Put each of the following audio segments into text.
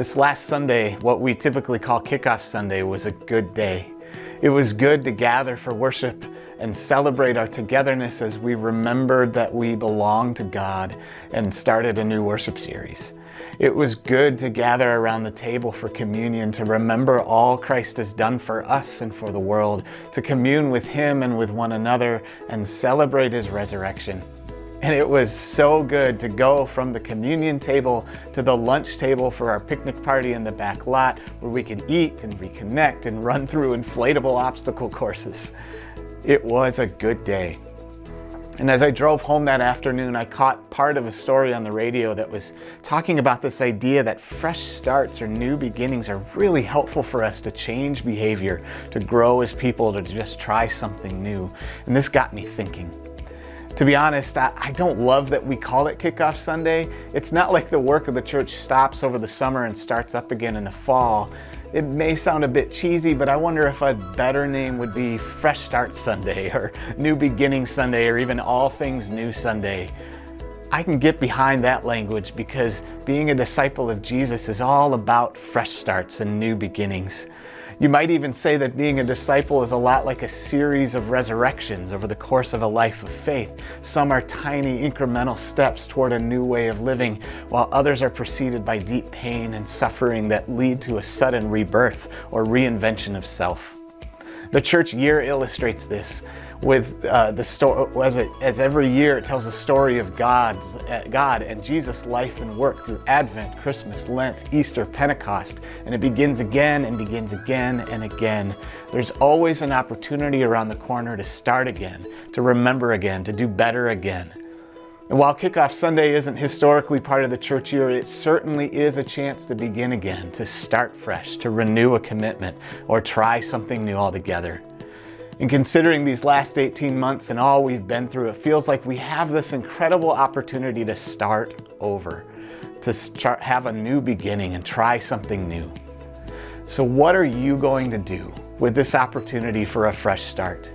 This last Sunday, what we typically call Kickoff Sunday, was a good day. It was good to gather for worship and celebrate our togetherness as we remembered that we belong to God and started a new worship series. It was good to gather around the table for communion, to remember all Christ has done for us and for the world, to commune with Him and with one another and celebrate His resurrection. And it was so good to go from the communion table to the lunch table for our picnic party in the back lot, where we could eat and reconnect and run through inflatable obstacle courses. It was a good day. And as I drove home that afternoon, I caught part of a story on the radio that was talking about this idea that fresh starts or new beginnings are really helpful for us to change behavior, to grow as people, to just try something new. And this got me thinking. To be honest, I don't love that we call it Kickoff Sunday. It's not like the work of the church stops over the summer and starts up again in the fall. It may sound a bit cheesy, but I wonder if a better name would be Fresh Start Sunday or New Beginning Sunday or even All Things New Sunday. I can get behind that language because being a disciple of Jesus is all about fresh starts and new beginnings. You might even say that being a disciple is a lot like a series of resurrections over the course of a life of faith. Some are tiny incremental steps toward a new way of living, while others are preceded by deep pain and suffering that lead to a sudden rebirth or reinvention of self. The church year illustrates this with the story, as every year it tells a story of God and Jesus' life and work through Advent, Christmas, Lent, Easter, Pentecost, and it begins again and begins again and again. There's always an opportunity around the corner to start again, to remember again, to do better again. And while Kickoff Sunday isn't historically part of the church year, it certainly is a chance to begin again, to start fresh, to renew a commitment, or try something new altogether. And considering these last 18 months and all we've been through, it feels like we have this incredible opportunity to start over, to have a new beginning and try something new. So what are you going to do with this opportunity for a fresh start?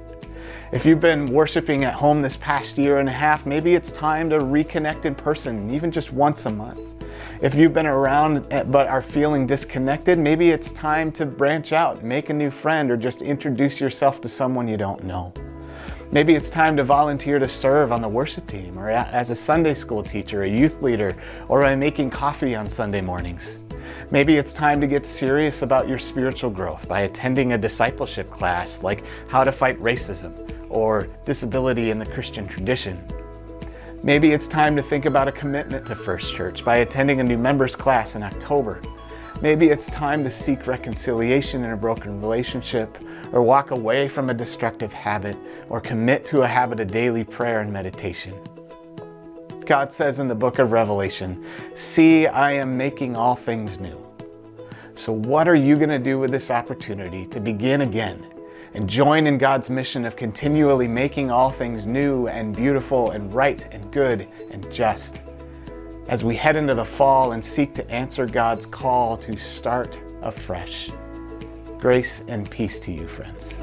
If you've been worshiping at home this past year and a half, maybe it's time to reconnect in person, even just once a month. If you've been around but are feeling disconnected, maybe it's time to branch out, make a new friend, or just introduce yourself to someone you don't know. Maybe it's time to volunteer to serve on the worship team, or as a Sunday school teacher, a youth leader, or by making coffee on Sunday mornings. Maybe it's time to get serious about your spiritual growth by attending a discipleship class like How to Fight Racism or Disability in the Christian Tradition. Maybe it's time to think about a commitment to First Church by attending a new members class in October. Maybe it's time to seek reconciliation in a broken relationship, or walk away from a destructive habit, or commit to a habit of daily prayer and meditation. God says in the book of Revelation, "See, I am making all things new." So what are you going to do with this opportunity to begin again and join in God's mission of continually making all things new and beautiful and right and good and just, as we head into the fall and seek to answer God's call to start afresh? Grace and peace to you, friends.